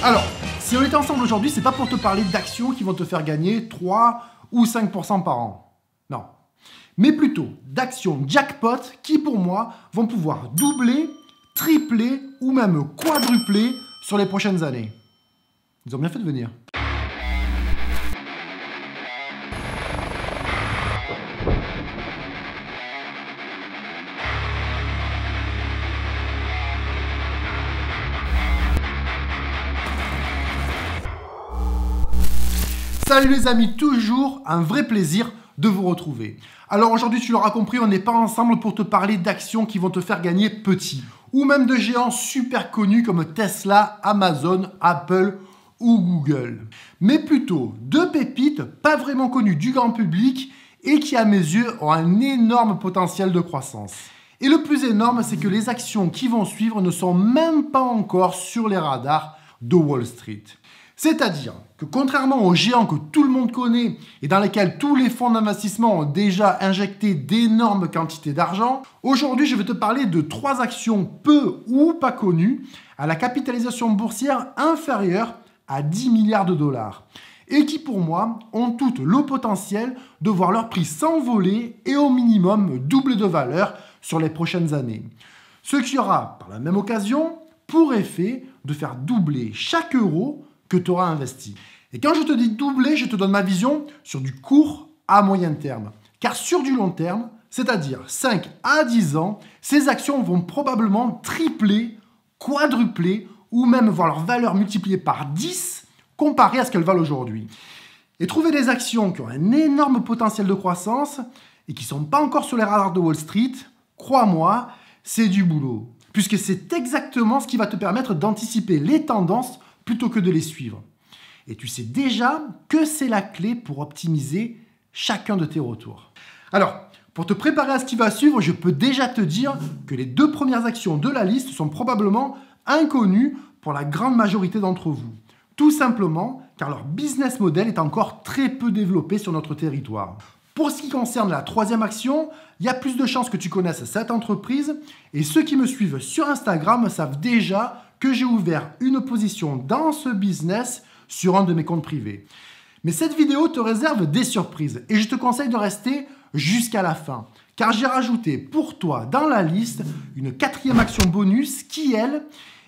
Alors, si on est ensemble aujourd'hui, c'est pas pour te parler d'actions qui vont te faire gagner 3 ou 5% par an. Non. Mais plutôt d'actions jackpot qui, pour moi, vont pouvoir doubler, tripler ou même quadrupler sur les prochaines années. Ils ont bien fait de venir. Salut les amis, toujours un vrai plaisir de vous retrouver. Alors aujourd'hui, tu l'auras compris, on n'est pas ensemble pour te parler d'actions qui vont te faire gagner petit, ou même de géants super connus comme Tesla, Amazon, Apple ou Google. Mais plutôt de pépites pas vraiment connues du grand public et qui à mes yeux ont un énorme potentiel de croissance. Et le plus énorme, c'est que les actions qui vont suivre ne sont même pas encore sur les radars de Wall Street. C'est-à-dire que contrairement aux géants que tout le monde connaît et dans lesquels tous les fonds d'investissement ont déjà injecté d'énormes quantités d'argent, aujourd'hui je vais te parler de 3 actions peu ou pas connues à la capitalisation boursière inférieure à 10 milliards de dollars et qui pour moi ont toutes le potentiel de voir leur prix s'envoler et au minimum doubler de valeur sur les prochaines années. Ce qui aura par la même occasion pour effet de faire doubler chaque euro que tu auras investi. Et quand je te dis doubler, je te donne ma vision sur du court à moyen terme. Car sur du long terme, c'est-à-dire 5 à 10 ans, ces actions vont probablement tripler, quadrupler ou même voir leur valeur multipliée par 10 comparée à ce qu'elles valent aujourd'hui. Et trouver des actions qui ont un énorme potentiel de croissance et qui ne sont pas encore sur les radars de Wall Street, crois-moi, c'est du boulot. Puisque c'est exactement ce qui va te permettre d'anticiper les tendances plutôt que de les suivre. Et tu sais déjà que c'est la clé pour optimiser chacun de tes retours. Alors, pour te préparer à ce qui va suivre, je peux déjà te dire que les 2 premières actions de la liste sont probablement inconnues pour la grande majorité d'entre vous. Tout simplement car leur business model est encore très peu développé sur notre territoire. Pour ce qui concerne la 3e action, il y a plus de chances que tu connaisses cette entreprise et ceux qui me suivent sur Instagram savent déjà que j'ai ouvert une position dans ce business sur un de mes comptes privés. Mais cette vidéo te réserve des surprises et je te conseille de rester jusqu'à la fin, car j'ai rajouté pour toi dans la liste une 4e action bonus qui, elle,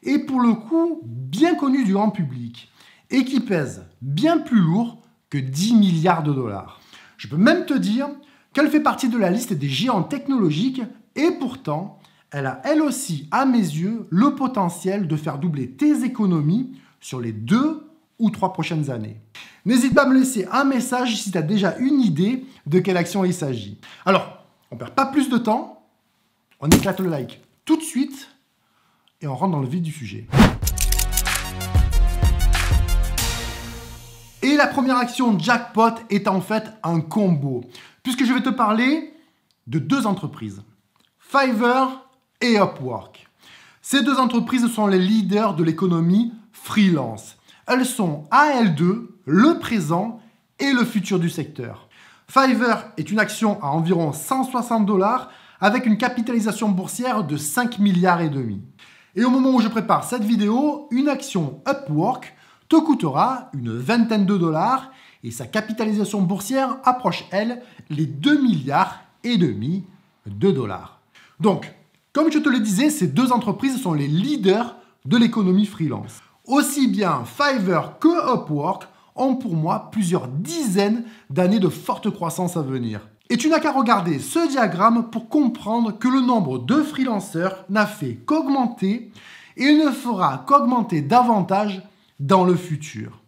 est pour le coup bien connue du grand public et qui pèse bien plus lourd que 10 milliards de dollars. Je peux même te dire qu'elle fait partie de la liste des géants technologiques et pourtant, elle a elle aussi, à mes yeux, le potentiel de faire doubler tes économies sur les 2 ou 3 prochaines années. N'hésite pas à me laisser un message si tu as déjà une idée de quelle action il s'agit. Alors, on ne perd pas plus de temps, on éclate le like tout de suite et on rentre dans le vif du sujet. Et la première action jackpot est en fait un combo, puisque je vais te parler de 2 entreprises, Fiverr et Upwork. Ces 2 entreprises sont les leaders de l'économie freelance. Elles sont à elles deux le présent et le futur du secteur. Fiverr est une action à environ 160 $, avec une capitalisation boursière de 5 milliards et demi. Et au moment où je prépare cette vidéo, une action Upwork te coûtera une vingtaine de dollars et sa capitalisation boursière approche, elle, les 2 milliards et demi de dollars. Donc, comme je te le disais, ces 2 entreprises sont les leaders de l'économie freelance. Aussi bien Fiverr que Upwork ont pour moi plusieurs dizaines d'années de forte croissance à venir. Et tu n'as qu'à regarder ce diagramme pour comprendre que le nombre de freelanceurs n'a fait qu'augmenter et ne fera qu'augmenter davantage dans le futur.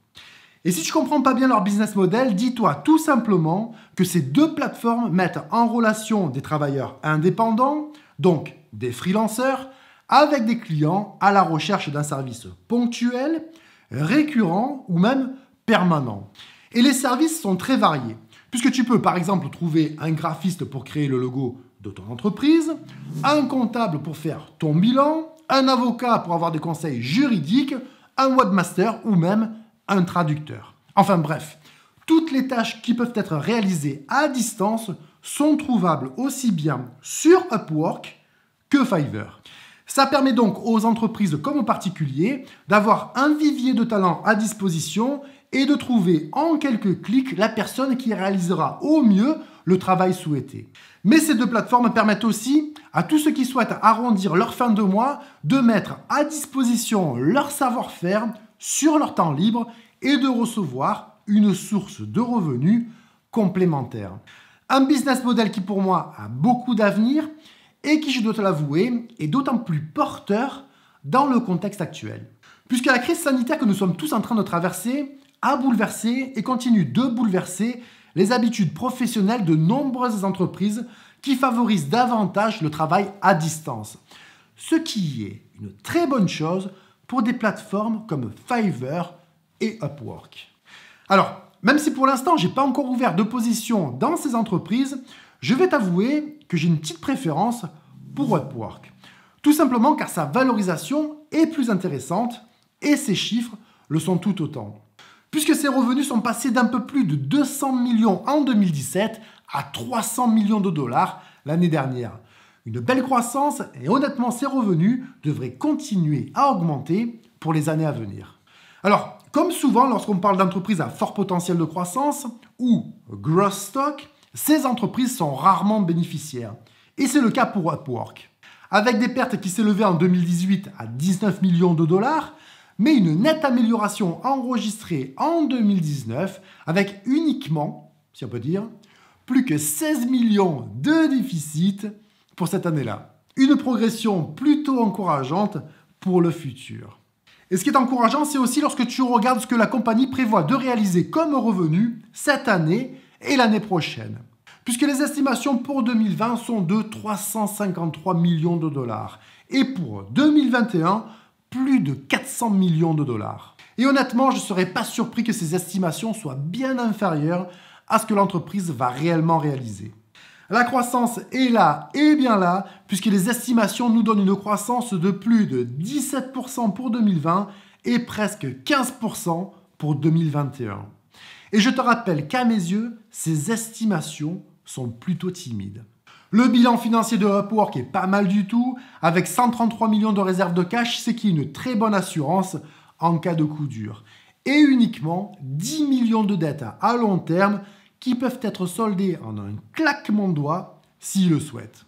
Et si tu ne comprends pas bien leur business model, dis-toi tout simplement que ces 2 plateformes mettent en relation des travailleurs indépendants, donc des freelanceurs, avec des clients à la recherche d'un service ponctuel, récurrent ou même permanent. Et les services sont très variés, puisque tu peux par exemple trouver un graphiste pour créer le logo de ton entreprise, un comptable pour faire ton bilan, un avocat pour avoir des conseils juridiques, un webmaster ou même un traducteur. Enfin bref, toutes les tâches qui peuvent être réalisées à distance sont trouvables aussi bien sur Upwork que Fiverr. Ça permet donc aux entreprises comme aux particuliers d'avoir un vivier de talents à disposition et de trouver en quelques clics la personne qui réalisera au mieux le travail souhaité. Mais ces deux plateformes permettent aussi à tous ceux qui souhaitent arrondir leur fin de mois de mettre à disposition leur savoir-faire sur leur temps libre et de recevoir une source de revenus complémentaire. Un business model qui pour moi a beaucoup d'avenir et qui, je dois te l'avouer, est d'autant plus porteur dans le contexte actuel. Puisque la crise sanitaire que nous sommes tous en train de traverser a bouleversé et continue de bouleverser les habitudes professionnelles de nombreuses entreprises qui favorisent davantage le travail à distance. Ce qui est une très bonne chose pour des plateformes comme Fiverr et Upwork. Alors, même si pour l'instant je n'ai pas encore ouvert de position dans ces entreprises, je vais t'avouer que j'ai une petite préférence pour Upwork. Tout simplement car sa valorisation est plus intéressante et ses chiffres le sont tout autant. Puisque ses revenus sont passés d'un peu plus de 200 millions en 2017 à 300 millions de dollars l'année dernière. Une belle croissance et honnêtement ses revenus devraient continuer à augmenter pour les années à venir. Alors, comme souvent lorsqu'on parle d'entreprises à fort potentiel de croissance ou growth stock, ces entreprises sont rarement bénéficiaires. Et c'est le cas pour Upwork. Avec des pertes qui s'élevaient en 2018 à 19 millions de dollars, mais une nette amélioration enregistrée en 2019 avec uniquement, si on peut dire, plus que 16 millions de déficit pour cette année-là. Une progression plutôt encourageante pour le futur. Et ce qui est encourageant, c'est aussi lorsque tu regardes ce que la compagnie prévoit de réaliser comme revenu cette année et l'année prochaine. Puisque les estimations pour 2020 sont de 353 millions de dollars et pour 2021, plus de 400 millions de dollars. Et honnêtement, je ne serais pas surpris que ces estimations soient bien inférieures à ce que l'entreprise va réellement réaliser. La croissance est là et bien là, puisque les estimations nous donnent une croissance de plus de 17% pour 2020 et presque 15% pour 2021. Et je te rappelle qu'à mes yeux, ces estimations sont plutôt timides. Le bilan financier de Upwork est pas mal du tout, avec 133 millions de réserves de cash, ce qui est une très bonne assurance en cas de coup dur. Et uniquement 10 millions de dettes à long terme qui peuvent être soldées en un claquement de doigts s'ils le souhaitent.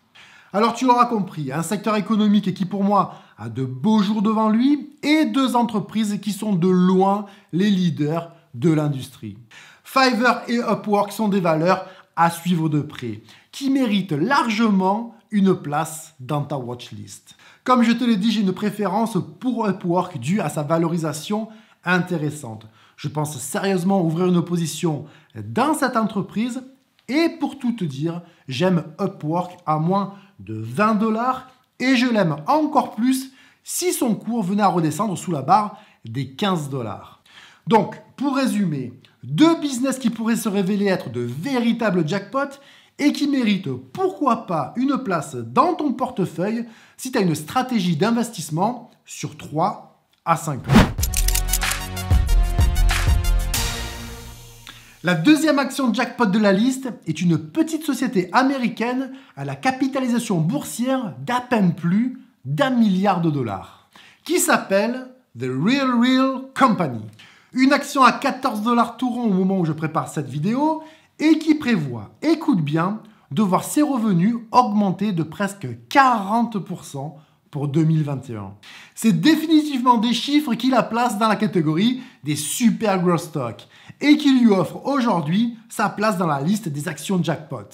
Alors tu l'auras compris, un secteur économique qui pour moi a de beaux jours devant lui et deux entreprises qui sont de loin les leaders de l'industrie. Fiverr et Upwork sont des valeurs à suivre de près, qui méritent largement une place dans ta watchlist. Comme je te l'ai dit, j'ai une préférence pour Upwork due à sa valorisation intéressante. Je pense sérieusement ouvrir une position dans cette entreprise et pour tout te dire, j'aime Upwork à moins de 20 $ et je l'aime encore plus si son cours venait à redescendre sous la barre des 15 $. Donc, pour résumer, deux business qui pourraient se révéler être de véritables jackpots et qui méritent pourquoi pas une place dans ton portefeuille si tu as une stratégie d'investissement sur 3 à 5 ans. La deuxième action jackpot de la liste est une petite société américaine à la capitalisation boursière d'à peine plus d'1 milliard de dollars, qui s'appelle The RealReal Company. Une action à 14 $ tout rond au moment où je prépare cette vidéo et qui prévoit, écoute bien, de voir ses revenus augmenter de presque 40% pour 2021. C'est définitivement des chiffres qui la placent dans la catégorie des super growth stocks et qui lui offrent aujourd'hui sa place dans la liste des actions jackpot.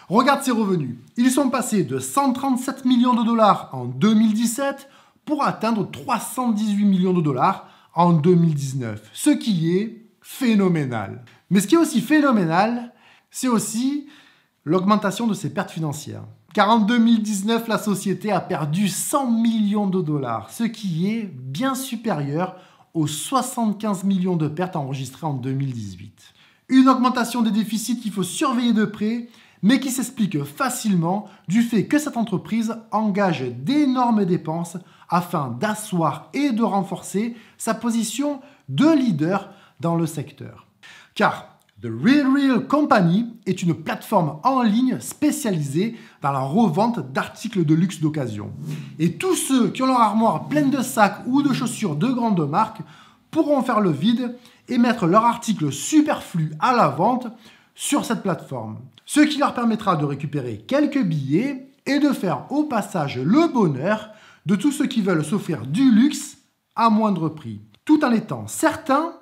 Regarde ses revenus. Ils sont passés de 137 millions de dollars en 2017 pour atteindre 318 millions de dollars en 2019, ce qui est phénoménal. Mais ce qui est aussi phénoménal, c'est aussi l'augmentation de ses pertes financières. Car en 2019, la société a perdu 100 millions de dollars, ce qui est bien supérieur aux 75 millions de pertes enregistrées en 2018. Une augmentation des déficits qu'il faut surveiller de près, mais qui s'explique facilement du fait que cette entreprise engage d'énormes dépenses afin d'asseoir et de renforcer sa position de leader dans le secteur. Car The RealReal Company est une plateforme en ligne spécialisée dans la revente d'articles de luxe d'occasion. Et tous ceux qui ont leur armoire pleine de sacs ou de chaussures de grandes marques pourront faire le vide et mettre leurs articles superflus à la vente sur cette plateforme. Ce qui leur permettra de récupérer quelques billets et de faire au passage le bonheur de tous ceux qui veulent s'offrir du luxe à moindre prix, tout en étant certains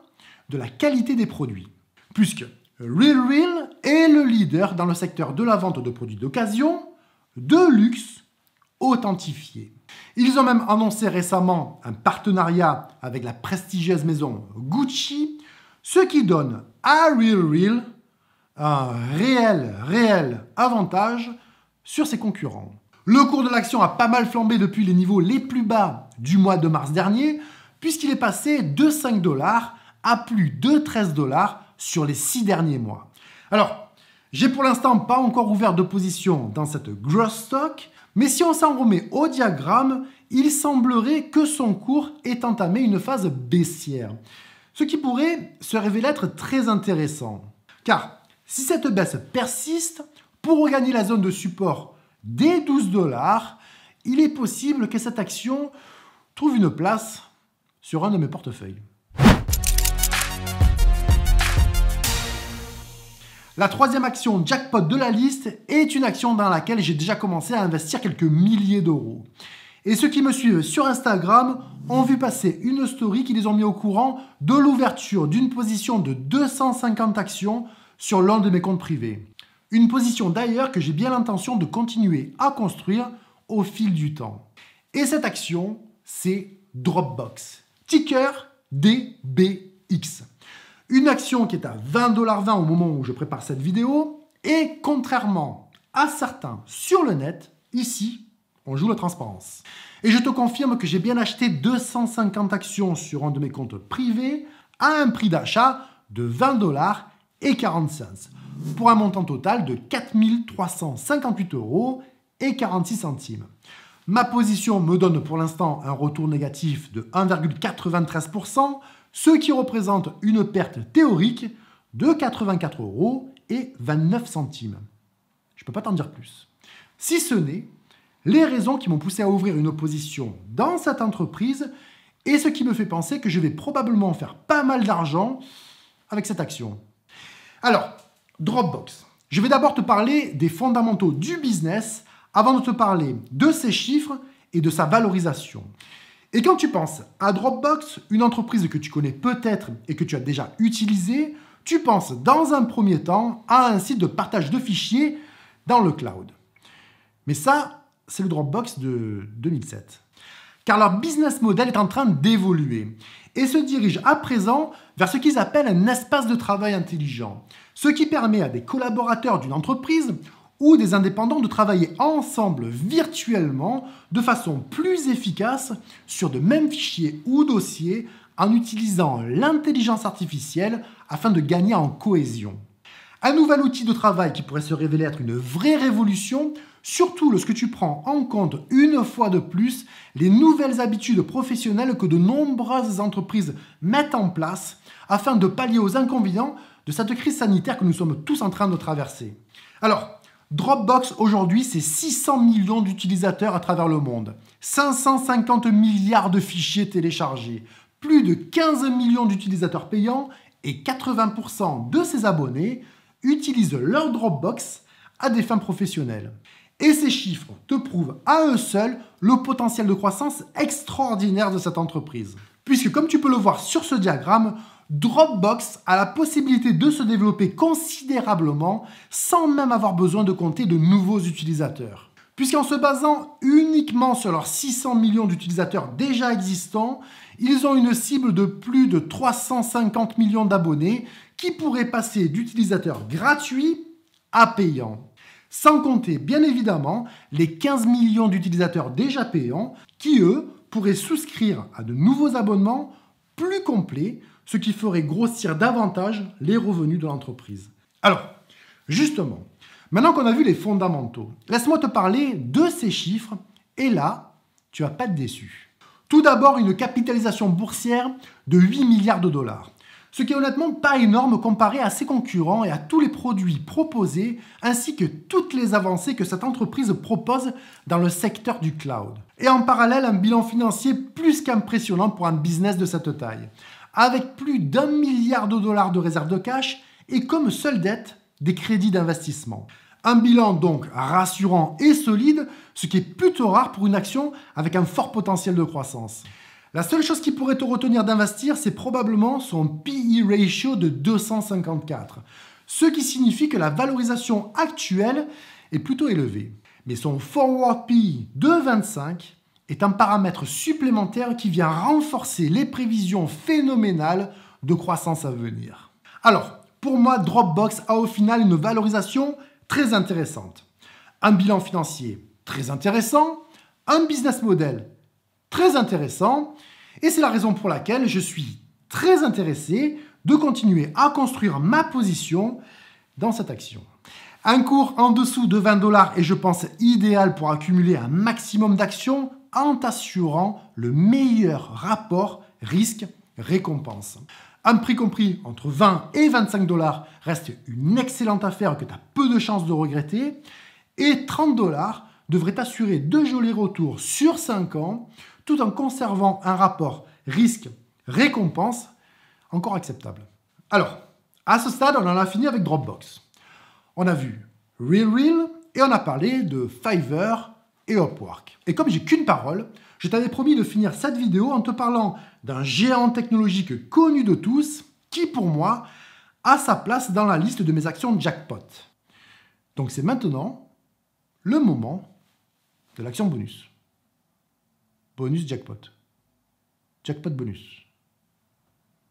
de la qualité des produits. Puisque RealReal est le leader dans le secteur de la vente de produits d'occasion, de luxe, authentifiés. Ils ont même annoncé récemment un partenariat avec la prestigieuse maison Gucci, ce qui donne à RealReal un réel avantage sur ses concurrents. Le cours de l'action a pas mal flambé depuis les niveaux les plus bas du mois de mars dernier, puisqu'il est passé de 5 $ à plus de 13 $ sur les 6 derniers mois. Alors, j'ai pour l'instant pas encore ouvert de position dans cette growth stock, mais si on s'en remet au diagramme, il semblerait que son cours ait entamé une phase baissière, ce qui pourrait se révéler être très intéressant. Car si cette baisse persiste, pour regagner la zone de support des 12 $, il est possible que cette action trouve une place sur un de mes portefeuilles. La troisième action jackpot de la liste est une action dans laquelle j'ai déjà commencé à investir quelques milliers d'euros. Et ceux qui me suivent sur Instagram ont vu passer une story qui les ont mis au courant de l'ouverture d'une position de 250 actions sur l'un de mes comptes privés. Une position d'ailleurs que j'ai bien l'intention de continuer à construire au fil du temps. Et cette action, c'est Dropbox, ticker DBX. Une action qui est à 20,20 $ au moment où je prépare cette vidéo. Et contrairement à certains sur le net, ici, on joue la transparence. Et je te confirme que j'ai bien acheté 250 actions sur un de mes comptes privés à un prix d'achat de 20,40 $, pour un montant total de 4 358,46 €. Ma position me donne pour l'instant un retour négatif de 1,93%, ce qui représente une perte théorique de 84,29 €. Je ne peux pas t'en dire plus. Si ce n'est les raisons qui m'ont poussé à ouvrir une position dans cette entreprise et ce qui me fait penser que je vais probablement faire pas mal d'argent avec cette action. Alors, Dropbox. Je vais d'abord te parler des fondamentaux du business avant de te parler de ses chiffres et de sa valorisation. Et quand tu penses à Dropbox, une entreprise que tu connais peut-être et que tu as déjà utilisée, tu penses dans un premier temps à un site de partage de fichiers dans le cloud. Mais ça, c'est le Dropbox de 2007. Car leur business model est en train d'évoluer et se dirige à présent vers ce qu'ils appellent un espace de travail intelligent, ce qui permet à des collaborateurs d'une entreprise ou des indépendants de travailler ensemble virtuellement de façon plus efficace sur de mêmes fichiers ou dossiers en utilisant l'intelligence artificielle afin de gagner en cohésion. Un nouvel outil de travail qui pourrait se révéler être une vraie révolution, surtout lorsque tu prends en compte une fois de plus les nouvelles habitudes professionnelles que de nombreuses entreprises mettent en place afin de pallier aux inconvénients de cette crise sanitaire que nous sommes tous en train de traverser. Alors, Dropbox aujourd'hui, c'est 600 millions d'utilisateurs à travers le monde, 550 milliards de fichiers téléchargés, plus de 15 millions d'utilisateurs payants et 80% de ces abonnés utilisent leur Dropbox à des fins professionnelles. Et ces chiffres te prouvent à eux seuls le potentiel de croissance extraordinaire de cette entreprise. Puisque comme tu peux le voir sur ce diagramme, Dropbox a la possibilité de se développer considérablement sans même avoir besoin de compter de nouveaux utilisateurs. Puisqu'en se basant uniquement sur leurs 600 millions d'utilisateurs déjà existants, ils ont une cible de plus de 350 millions d'abonnés qui pourraient passer d'utilisateurs gratuits à payants. Sans compter bien évidemment les 15 millions d'utilisateurs déjà payants qui, eux, pourraient souscrire à de nouveaux abonnements plus complets, ce qui ferait grossir davantage les revenus de l'entreprise. Alors, justement, maintenant qu'on a vu les fondamentaux, laisse-moi te parler de ces chiffres, et là, tu vas pas être déçu. Tout d'abord, une capitalisation boursière de 8 milliards de $, Ce qui est honnêtement pas énorme comparé à ses concurrents et à tous les produits proposés, ainsi que toutes les avancées que cette entreprise propose dans le secteur du cloud. Et en parallèle, un bilan financier plus qu'impressionnant pour un business de cette taille, avec plus d'1 milliard de dollars de réserves de cash et comme seule dette, des crédits d'investissement. Un bilan donc rassurant et solide, ce qui est plutôt rare pour une action avec un fort potentiel de croissance. La seule chose qui pourrait te retenir d'investir, c'est probablement son PE ratio de 254, ce qui signifie que la valorisation actuelle est plutôt élevée. Mais son forward PE de 25 est un paramètre supplémentaire qui vient renforcer les prévisions phénoménales de croissance à venir. Alors, pour moi, Dropbox a au final une valorisation très intéressante. Un bilan financier très intéressant, un business model très intéressant, et c'est la raison pour laquelle je suis très intéressé de continuer à construire ma position dans cette action. Un cours en dessous de 20 $ est, je pense, idéal pour accumuler un maximum d'actions en t'assurant le meilleur rapport risque-récompense. Un prix compris entre 20 et 25 $ reste une excellente affaire que tu as peu de chances de regretter, et 30 $ devrait t'assurer de jolis retours sur 5 ans, tout en conservant un rapport risque-récompense encore acceptable. Alors, à ce stade, on en a fini avec Dropbox. On a vu RealReal et on a parlé de Fiverr et Upwork. Et comme j'ai qu'une parole, je t'avais promis de finir cette vidéo en te parlant d'un géant technologique connu de tous qui, pour moi, a sa place dans la liste de mes actions jackpot. Donc c'est maintenant le moment de l'action bonus. Bonus jackpot. Jackpot bonus.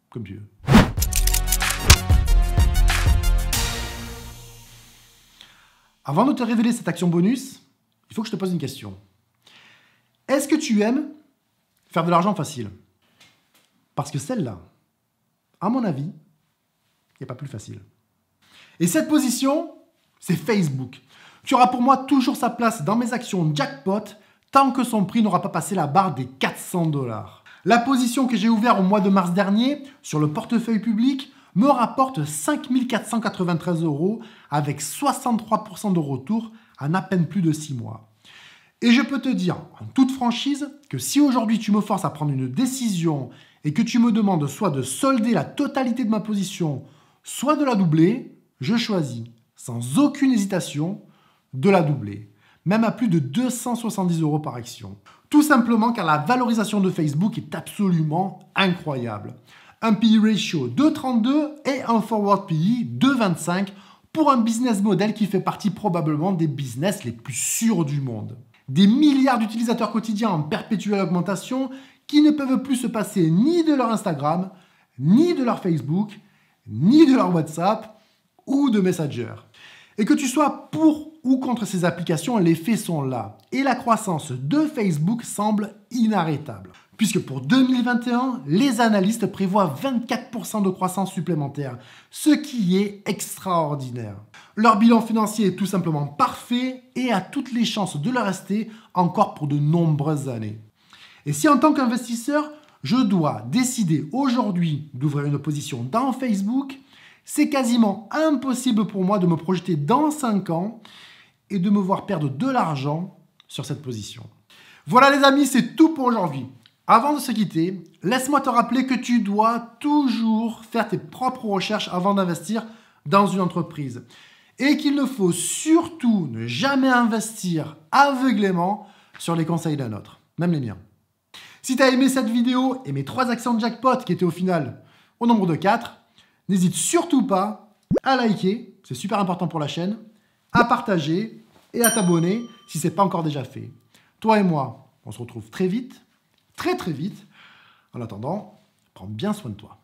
Comme tu veux. Avant de te révéler cette action bonus, il faut que je te pose une question. Est-ce que tu aimes faire de l'argent facile? Parce que celle-là, à mon avis, il n'y a pas plus facile. Et cette position, c'est Facebook. Tu auras pour moi toujours sa place dans mes actions jackpot tant que son prix n'aura pas passé la barre des 400 $. La position que j'ai ouverte au mois de mars dernier sur le portefeuille public me rapporte 5 493 € avec 63% de retour en à peine plus de 6 mois. Et je peux te dire en toute franchise que si aujourd'hui tu me forces à prendre une décision et que tu me demandes soit de solder la totalité de ma position, soit de la doubler, je choisis sans aucune hésitation de la doubler, même à plus de 270 € par action. Tout simplement car la valorisation de Facebook est absolument incroyable. Un PE ratio de 32 et un forward PE de 25 pour un business model qui fait partie probablement des business les plus sûrs du monde. Des milliards d'utilisateurs quotidiens en perpétuelle augmentation qui ne peuvent plus se passer ni de leur Instagram, ni de leur Facebook, ni de leur WhatsApp ou de Messenger. Et que tu sois pour ou contre ces applications, les faits sont là. Et la croissance de Facebook semble inarrêtable. Puisque pour 2021, les analystes prévoient 24% de croissance supplémentaire, ce qui est extraordinaire. Leur bilan financier est tout simplement parfait et a toutes les chances de le rester encore pour de nombreuses années. Et si en tant qu'investisseur, je dois décider aujourd'hui d'ouvrir une position dans Facebook, c'est quasiment impossible pour moi de me projeter dans 5 ans et de me voir perdre de l'argent sur cette position. Voilà les amis, c'est tout pour aujourd'hui. Avant de se quitter, laisse-moi te rappeler que tu dois toujours faire tes propres recherches avant d'investir dans une entreprise et qu'il ne faut surtout ne jamais investir aveuglément sur les conseils d'un autre, même les miens. Si tu as aimé cette vidéo et mes 3 actions de jackpot qui étaient au final au nombre de 4, n'hésite surtout pas à liker, c'est super important pour la chaîne, à partager et à t'abonner si ce n'est pas encore déjà fait. Toi et moi, on se retrouve très vite, très vite. En attendant, prends bien soin de toi.